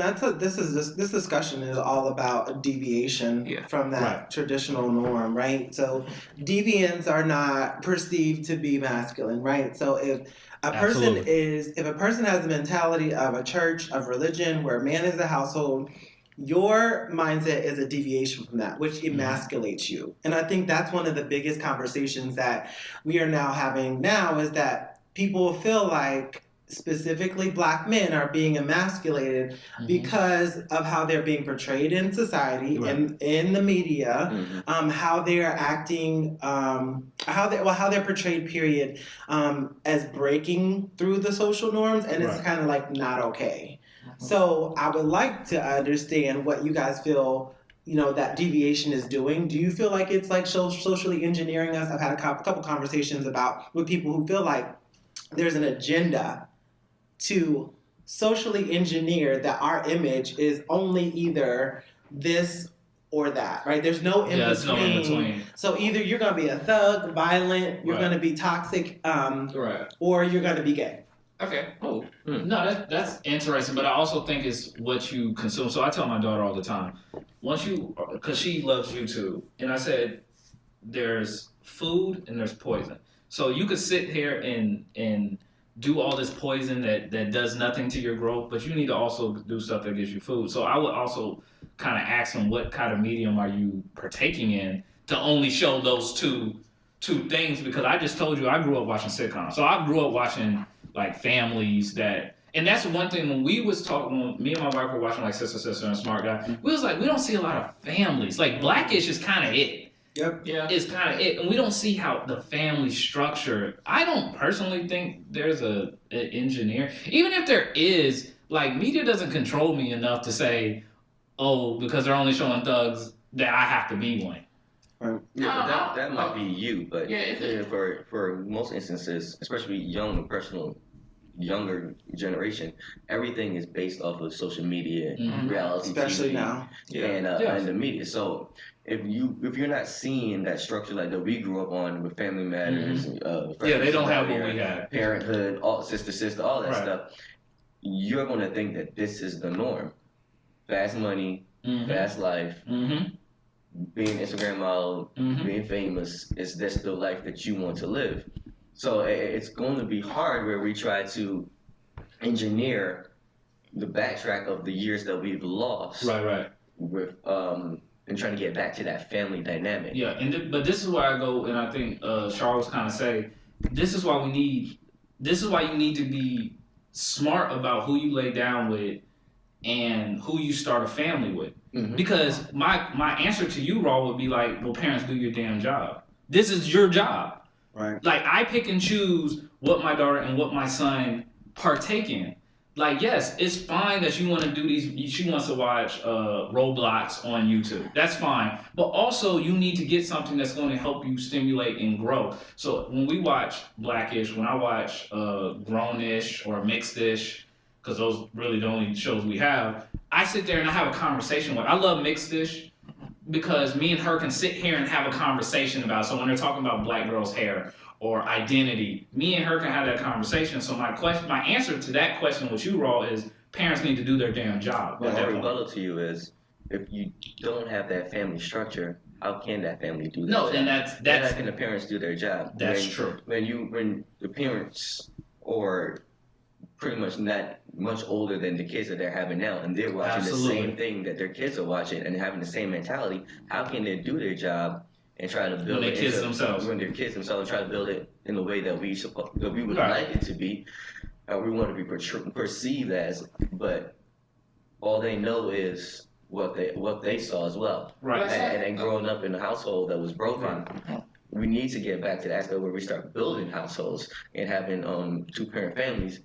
This discussion is all about a deviation from that traditional norm, right? So deviants are not perceived to be masculine, right? So if a person has the mentality of a church, of religion, where man is the household, your mindset is a deviation from that, which emasculates you. And I think that's one of the biggest conversations that we are now having now, is that people feel like specifically black men are being emasculated because of how they're being portrayed in society and in the media, how they are acting, how they're portrayed, period, as breaking through the social norms, and it's kind of like not okay. So I would like to understand what you guys feel, that deviation is doing. Do you feel like it's like socially engineering us? I've had a couple conversations with people who feel like there's an agenda to socially engineer that our image is only either this or that, right? There's no in between. No in between. So either you're going to be a thug, violent, you're going to be toxic, or you're going to be gay. Okay. Oh. No, that's interesting, but I also think it's what you consume. So I tell my daughter all the time, because she loves YouTube, and I said, there's food and there's poison. So you could sit here and do all this poison that does nothing to your growth, but you need to also do stuff that gives you food. So I would also kind of ask them, what kind of medium are you partaking in to only show those two things? Because I just told you I grew up watching sitcoms. So I grew up watching like families and that's one thing when we was talking, when me and my wife were watching like Sister and Smart Guy, we was like, we don't see a lot of families. Like Blackish is kind of it. Yep. Yeah. It's kind of it, and we don't see how the family structure. I don't personally think there's an engineer. Even if there is, like media doesn't control me enough to say, oh, because they're only showing thugs that I have to be one. Right. Yeah, but that might be you, but for most instances, especially younger generation, everything is based off of social media, reality especially TV, now, and the media. So if you're not seeing that structure like that we grew up on with Family Matters, they don't have what we had, Parenthood, all sister, all that stuff, you're going to think that this is the norm. Fast money, fast life. Being Instagram model, being famous, is this the life that you want to live? So it's going to be hard where we try to engineer the backtrack of the years that we've lost. With and trying to get back to that family dynamic. Yeah, but this is where I go, and I think Charles kind of say, this is why you need to be smart about who you lay down with and who you start a family with. Because my answer to you, Raw, would be like, well, parents, do your damn job. This is your job. Right. Like, I pick and choose what my daughter and what my son partake in. Like, yes, it's fine that you want to do these. She wants to watch Roblox on YouTube. That's fine. But also, you need to get something that's going to help you stimulate and grow. So when we watch Blackish, when I watch Grownish or Mixedish, because those really the only shows we have, I sit there and I have a conversation with. I love Mixedish because me and her can sit here and have a conversation about. So when they're talking about black girls' hair or identity, me and her can have that conversation. So my answer to that question with you, Raw, is parents need to do their damn job. My rebuttal to you is, if you don't have that family structure, how can that family do their job? And that's how can the parents do their job? That's true. When the parents are pretty much not much older than the kids that they're having now, and they're watching the same thing that their kids are watching and having the same mentality, how can they do their job and try to build when they're kids themselves and try to build it in the way that we would like it to be, we want to be perceived as, but all they know is what they saw as well. Right. And growing up in a household that was broken, we need to get back to the aspect where we start building households and having 2-parent families.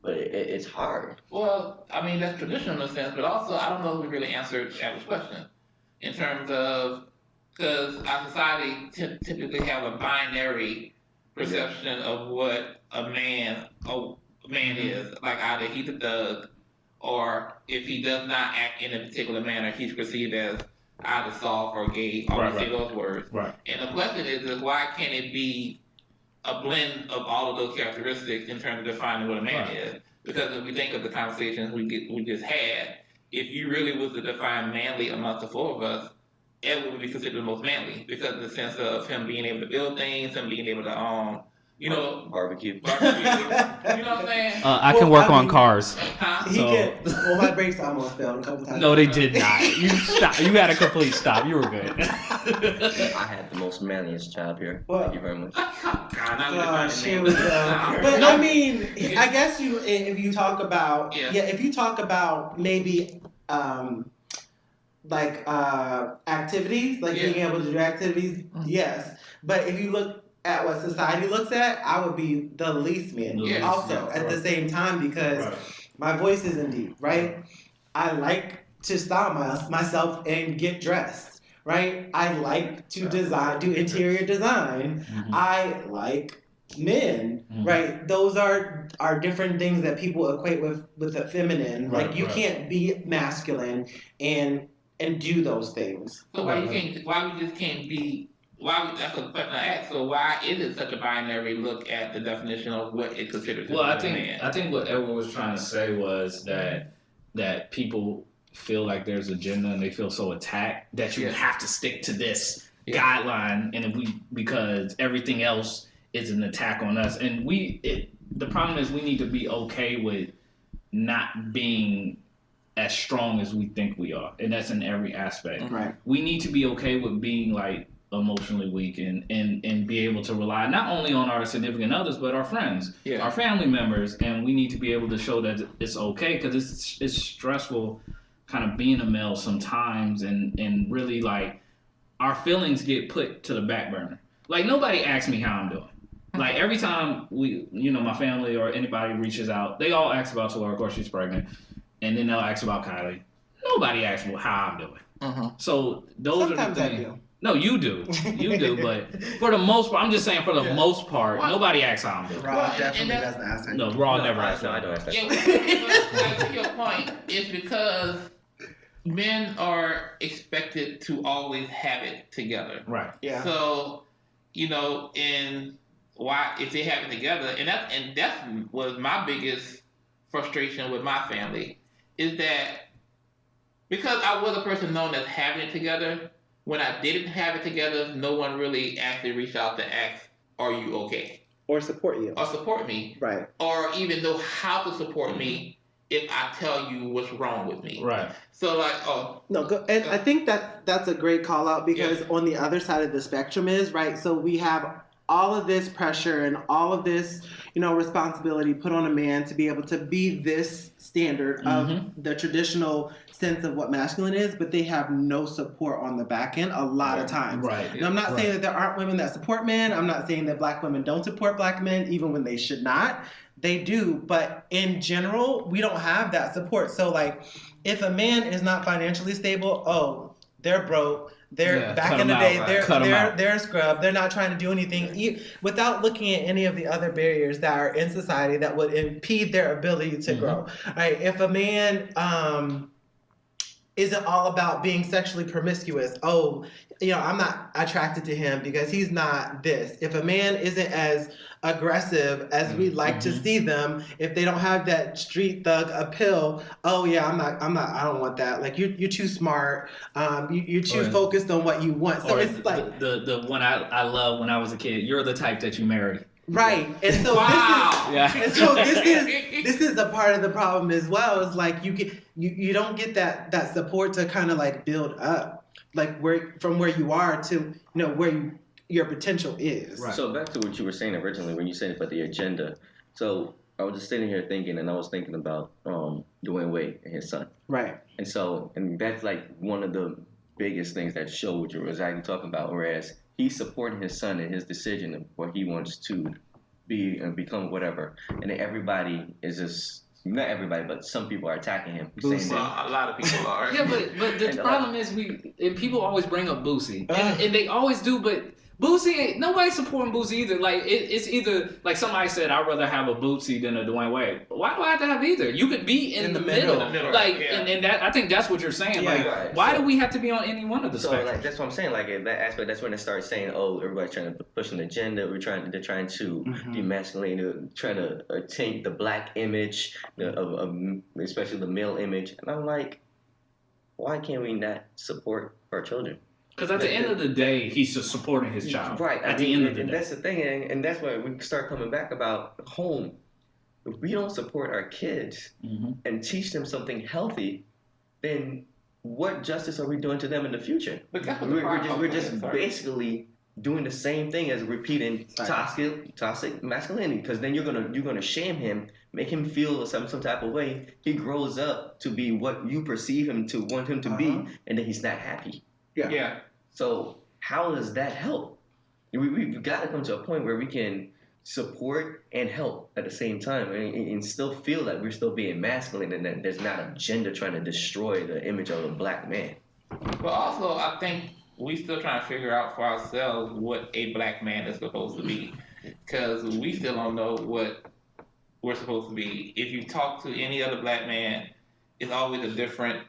But it's hard. Well, I mean, that's traditional in a sense, but also I don't know if we really answered Abby's question in terms of, because our society typically have a binary perception of what a man is. Like either he's a thug, or if he does not act in a particular manner, he's perceived as either soft or gay, or say those words. Right. And the question is why can't it be a blend of all of those characteristics in terms of defining what a man is? Because if we think of the conversations we just had, if you really was to define manly amongst the four of us, Ed would be considered the most manly because of the sense of him being able to build things, him being able to barbecue. You know what I'm saying? I can work on cars. My brakes almost failed a couple times. No, they did not. You stopped. You had a complete stop. You were good. I had the most manliest job here. Well, thank you very much. But I mean, I guess if you talk about maybe activities, being able to do activities, yes. But if you look at what society looks at, I would be the least man. The same time, because my voice isn't deep, right? I like to style myself and get dressed, right? I like to do interior design. Mm-hmm. I like men, right? Those are different things that people equate with the feminine. You can't be masculine and do those things. So that's a question I asked. So why is it such a binary look at the definition of what it considers to be a man? I think what everyone was trying to say was that people feel like there's a agenda and they feel so attacked that you have to stick to this guideline, and because everything else is an attack on us. And the problem is we need to be okay with not being as strong as we think we are, and that's in every aspect. Right. We need to be okay with being emotionally weak and be able to rely not only on our significant others but our friends, our family members, and we need to be able to show that it's okay, because it's stressful kind of being a male sometimes, and really our feelings get put to the back burner. Nobody asks me how I'm doing. Every time my family or anybody reaches out, they all ask about Taylor. Of course, she's pregnant, and then they'll ask about Kylie. Nobody asks me how I'm doing. So those are the things. No, you do. You do, but for the most part, I'm just saying, for the most part, nobody asks how I'm doing. Raw definitely doesn't ask that. No, Raw never asks that. I don't ask that. But to your point, it's because men are expected to always have it together. Right. Yeah. So, if they have it together, and that was my biggest frustration with my family, is that because I was a person known as having it together, when I didn't have it together, no one really actually reached out to ask, "Are you okay?" Or support you. Or support me. Right. Or even know how to support me if I tell you what's wrong with me. Right. So and I think that's a great call out, because on the other side of the spectrum is, right, so we have all of this pressure and all of this, responsibility put on a man to be able to be this standard of the traditional sense of what masculine is, but they have no support on the back end a lot of times. Right. And I'm not saying that there aren't women that support men. I'm not saying that black women don't support black men, even when they should not. They do, but in general, we don't have that support. So if a man is not financially stable, they're broke. They're back in the day. They're a scrub. They're not trying to do anything without looking at any of the other barriers that are in society that would impede their ability to grow. Right? If a man isn't all about being sexually promiscuous, I'm not attracted to him because he's not this. If a man isn't as aggressive as we like to see them, if they don't have that street thug appeal, I don't want that. You're too smart. You're too focused on what you want. So it's the one I love when I was a kid. You're the type that you marry. Right. And so this is a part of the problem as well. Is you don't get that support to kind of build up, from where you are to where your potential is. Right. So back to what you were saying originally when you said about the agenda. So I was just sitting here thinking, and I was thinking about Dwayne Wade and his son. Right. And that's one of the biggest things that showed what you were exactly talking about. Whereas he's supporting his son in his decision of what he wants to be and become, whatever. And then everybody is just, not everybody, but some people are attacking him. Saying a lot of people are. Yeah, but the problem is people always bring up Boosie, and they always do, but Boosie ain't nobody supporting Boosie either. Like it's either like somebody said, I'd rather have a Boosie than a Dwayne Wade. Why do I have to have either? You could be in the middle. Like and that I think that's what you're saying. Yeah, like why do we have to be on any one of the spectrums? Like that's what I'm saying. Like in that aspect, that's when it starts saying, oh, everybody's trying to push an agenda. They're trying to demasculate, trying to taint the black image, especially the male image. And I'm like, why can't we not support our children? Because at the end of the day, he's just supporting his child. Right. At the end of the day. And that's the thing. And that's why we start coming back about home. If we don't support our kids and teach them something healthy, then what justice are we doing to them in the future? We're just basically doing the same thing as repeating toxic masculinity. Because then you're gonna shame him, make him feel some type of way. He grows up to be what you perceive him to want him to be, and then he's not happy. Yeah. So how does that help? We've got to come to a point where we can support and help at the same time, and still feel that we're still being masculine, and that there's not an agenda trying to destroy the image of a black man. But also, I think we still trying to figure out for ourselves what a black man is supposed to be, because we still don't know what we're supposed to be. If you talk to any other black man, it's always a different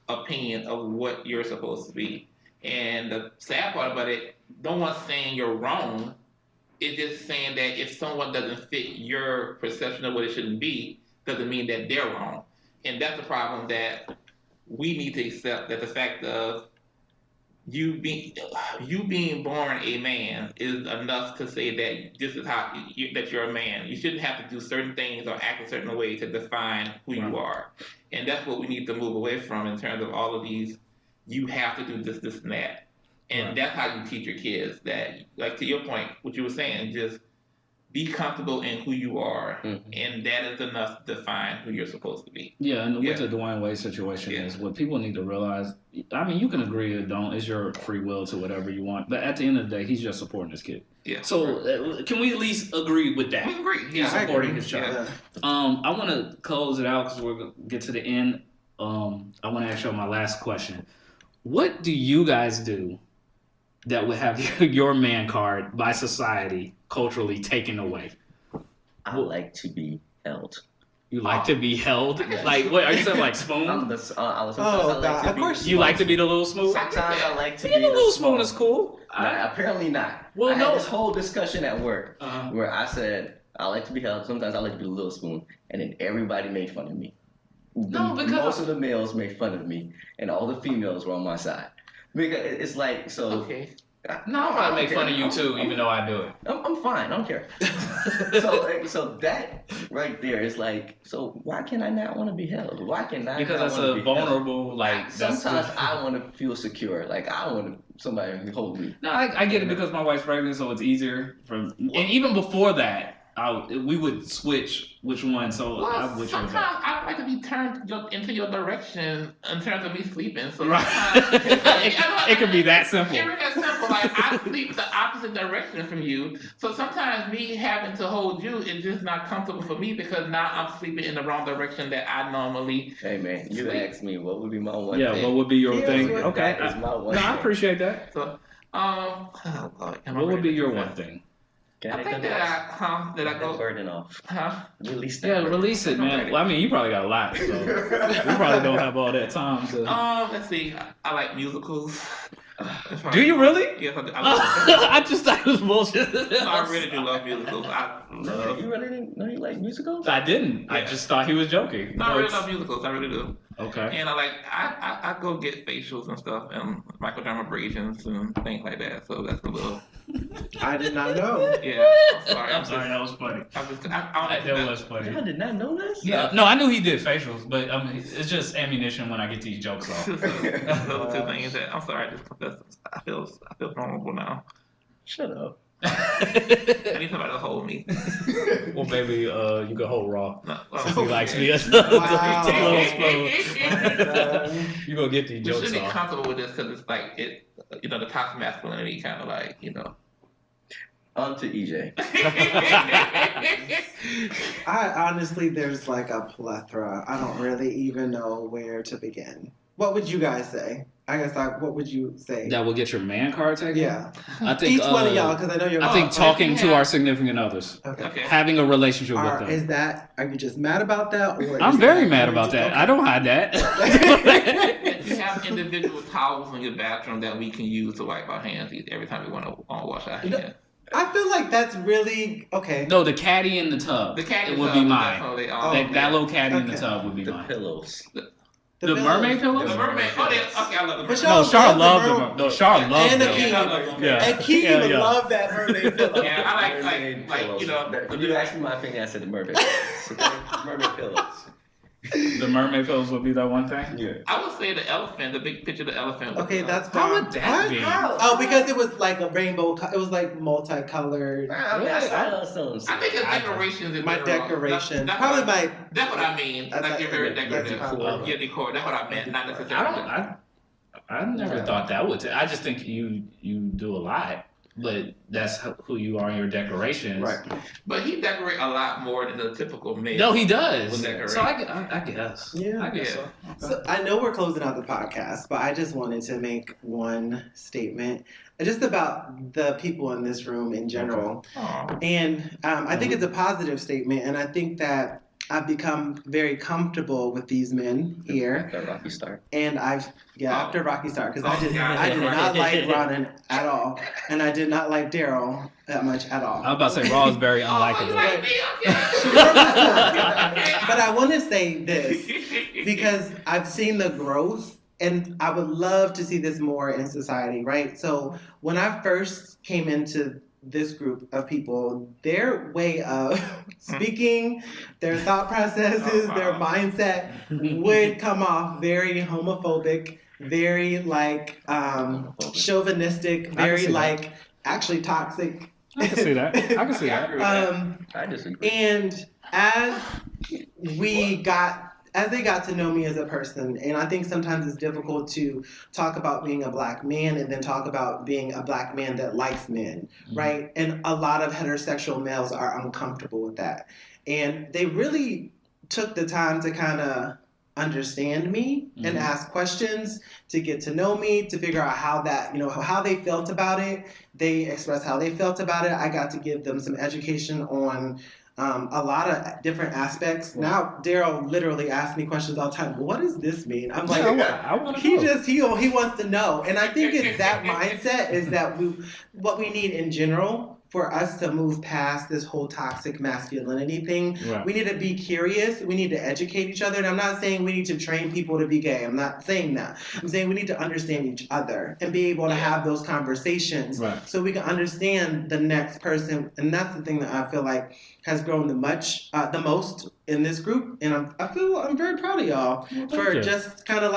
opinion of what you're supposed to be. And the sad part about it, no one's saying you're wrong. It's just saying that if someone doesn't fit your perception of what it shouldn't be, doesn't mean that they're wrong. And that's the problem that we need to accept, that the fact of you being born a man is enough to say that this is how that you're a man. You shouldn't have to do certain things or act a certain way to define who you are. And that's what we need to move away from in terms of all of these, you have to do this, and that. And that's how you teach your kids that, like to your point, what you were saying, just be comfortable in who you are, and that is enough to define who you're supposed to be. Yeah, and with the Dwayne Wade situation is what people need to realize. I mean, you can agree or don't. It's your free will to whatever you want. But at the end of the day, he's just supporting his kid. Yeah. So can we at least agree with that? We agree. He's supporting his child. Yeah. I want to close it out because we're going to get to the end. I want to ask you my last question. What do you guys do that would have your man card by society culturally taken away? I like to be held. You like to be held? Like, what, are you saying like spoon? Of course. You like to be the little spoon? Sometimes I like to be the little spoon is cool. Apparently not. Well, I had this whole discussion at work where I said, I like to be held. Sometimes I like to be the little spoon. And then everybody made fun of me. Most of the males made fun of me, and all the females were on my side. Because it's like, so... Okay. No, I'll probably make fun of you too, even though I do it. I'm fine. I don't care. so that right there is like, so why can I not want to be held? Why can I? Because that's a vulnerable, held? Like. Sometimes I want to feel secure. Like I want somebody to hold me. No, I get it because my wife's pregnant, so it's easier. And even before that, we would switch which one. So sometimes I like to be turned into your direction in terms of me sleeping. So it could be that simple. It's that simple. Like I sleep the opposite direction from you. So sometimes me having to hold you is just not comfortable for me because now I'm sleeping in the wrong direction that I normally. Hey man, you asked me what would be my one. Yeah, thing. What would be your thing? Okay, that is my one. I appreciate that. So, what would be your one thing? I think that I go burden off. Release that. Yeah, release it, man. Well, I mean, you probably got a lot, so you probably don't have all that time to. Let's see. I like musicals. Do you really? Yes, I do. I just thought it was bullshit. I really do love musicals. You really didn't know you like musicals? I didn't. Yeah. I just thought he was joking. No, I really love musicals. I really do. Okay. And I go get facials and stuff and microdermabrasions and things like that. So that's a little. I did not know. Yeah, I'm sorry. That was funny. That was funny. I did not know this. Yeah, no, I knew he did facials, but it's just ammunition when I get these jokes off. Those are two things that I'm sorry. I feel vulnerable now. Shut up. I need somebody to hold me. Well, maybe you can hold Raw. No, he likes me. Wow. You gonna get these jokes off. You should be comfortable with this because it's like the toxic masculinity kind of like On to EJ. I honestly, there's like a plethora. I don't really even know where to begin. What would you guys say? I guess what would you say? That will get your man card taken? Yeah. I think each one of y'all, because I know you're. I think talking to our significant others. Okay. Having a relationship with them. Are you just mad about that? Or I'm very mad about that. Okay. I don't hide that. You have individual towels in your bathroom that we can use to wipe our hands every time we want to wash our hands. I feel like that's really okay. No, the caddy in the tub. The caddy would be mine. That little caddy in the Okay. tub would be mine. The pillows. The mermaid pillows? The mermaid. Okay, I love the mermaid. No, Charlotte loved them. No, Charlotte loved them. And Kiki would love that mermaid pillow. Yeah, I like you know. If you ask me my opinion, I said the mermaid. Mermaid pillows. The mermaid pillows would be that one thing? Yeah. I would say the elephant, the big picture of the elephant. Okay, that's how would that be? Oh, because it was like a rainbow. It was like multicolored. I think it's decorations. My decoration. That's probably my. That's what I mean. Like you're very decorative. Yeah, decor. That's what I meant. Not necessarily. I never thought that would. I just think you do a lot. But that's who you are in your decorations. Right. But he decorates a lot more than the typical male. No, he does. So I guess. Yeah. I guess so. Okay. So I know we're closing out the podcast, but I just wanted to make one statement just about the people in this room in general. Okay. And I think it's a positive statement, and I think that I've become very comfortable with these men here. After Rocky Start. And after Rocky Start, because I did not like Ronan at all, and I did not like Daryl that much at all. I was about to say Raw is very unlikable. But I want to say this because I've seen the growth, and I would love to see this more in society, right? So when I first came into this group of people, their way of speaking, their thought processes, their mindset would come off very homophobic, very chauvinistic, very actually toxic. I can see that. I disagree. And as they got to know me as a person, and I think sometimes it's difficult to talk about being a black man and then talk about being a black man that likes men, right? And a lot of heterosexual males are uncomfortable with that. And they really took the time to kind of understand me and ask questions, to get to know me, to figure out how they felt about it. They expressed how they felt about it. I got to give them some education on a lot of different aspects. Now, Daryl literally asks me questions all the time. What does this mean? I'm like, I want to know. He wants to know. And I think it's that mindset is that what we need in general for us to move past this whole toxic masculinity thing. Right. We need to be curious. We need to educate each other. And I'm not saying we need to train people to be gay. I'm not saying that. I'm saying we need to understand each other and be able to have those conversations so we can understand the next person. And that's the thing that I feel like has grown the most in this group. And I'm very proud of y'all for just kind of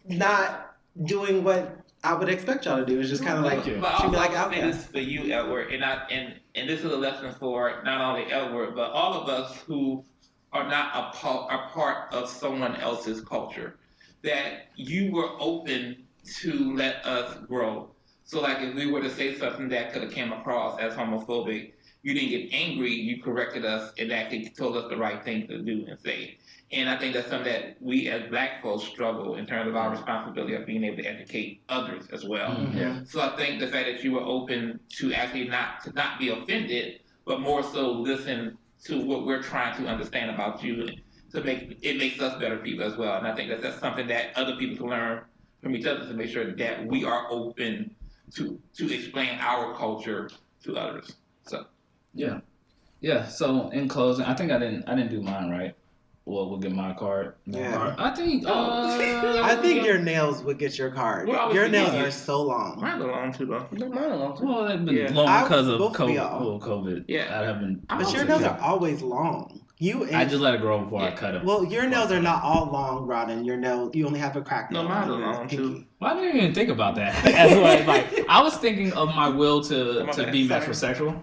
not doing what I would expect y'all to do. It's just kind of outcast. For you, Edward, and this is a lesson for not only Edward, but all of us who are not a part of someone else's culture. That you were open to let us grow. So if we were to say something that could have came across as homophobic, you didn't get angry, you corrected us and actually told us the right thing to do and say. And I think that's something that we as black folks struggle in terms of our responsibility of being able to educate others as well. Mm-hmm. Yeah. So I think the fact that you were open to actually not be offended, but more so listen to what we're trying to understand about you, it makes us better people as well. And I think that's something that other people can learn from each other, to make sure that we are open to explain our culture to others. So. Yeah. So in closing, I think I didn't do mine right. Well, we'll get my card. I think your nails would get your card. Your nails are so long. Mine are long too, though. Mine are long too. Well, they've been long because of COVID. Yeah. But your nails are always long. I just let it grow before I cut them. Well, your nails are not all long, Rodden. Your nails, you only have a crack. No, mine are long too. Well, I didn't even think about that. I was thinking of my will to be metrosexual.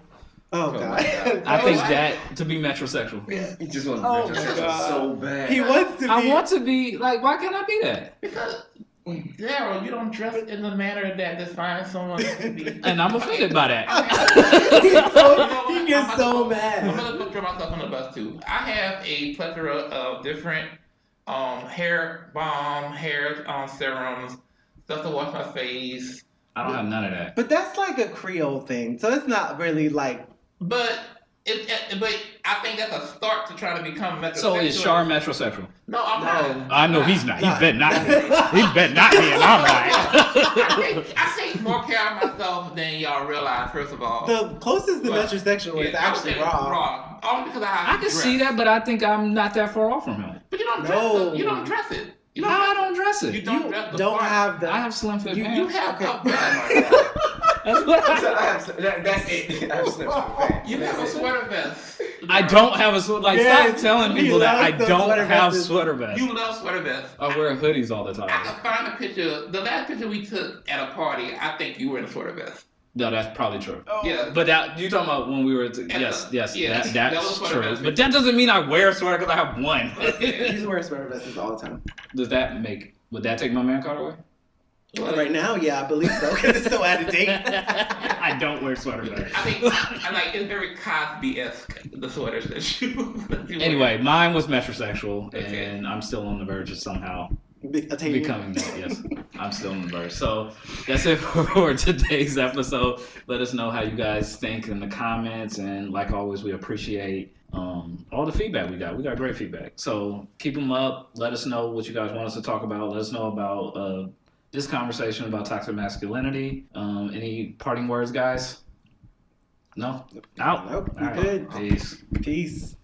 Oh God! I think that to be metrosexual. He just wants to be metrosexual so bad. He wants to be. I want to be why can't I be that? Because Daryl, you don't dress in the manner that defines someone to be. And I'm offended by that. He gets so mad. I'm gonna throw myself on the bus too. I have a plethora of different hair balm, hair serums, stuff to wash my face. I don't have none of that. But that's like a Creole thing, so it's not really like. But I think that's a start to try to become metrosexual. So is Char metrosexual? No, I'm not. I know he's not. He bet not. He bet not be, and I'm right. I take more care of myself than y'all realize. First of all, the closest to metrosexual is actually raw. Only because I can see that, but I think I'm not that far off from him. But you don't dress. You don't dress it. I don't dress it. You don't dress the don't part. have the. I have slim fit pants. You have That's what that's it. I have slim fit pants. You have a sweater vest. I don't have a sweater. Like, stop telling people that I don't have sweater vests. You love sweater vests. I wear hoodies all the time. I can find a picture. The last picture we took at a party, I think you were in a sweater vest. No, that's probably true. Oh. Yeah, but that you talking about when we were? Yes, that's true. Vest. But that doesn't mean I wear a sweater because I have one. He's wearing sweater vests all the time. Would that take my man card away? Well, right now, yeah, I believe so, because it's so out of date. I don't wear sweater vests. I like it's very Cosby-esque, the sweaters that you anyway, mine was metrosexual, and I'm still on the verge of somehow becoming that. Yes, I'm still on the verge. So that's it for today's episode. Let us know how you guys think in the comments, and like always, we appreciate all the feedback we got. We got great feedback. So keep them up. Let us know what you guys want us to talk about. Let us know about this conversation about toxic masculinity. Any parting words, guys? No? Out? Nope. All right. Good. Peace. Peace.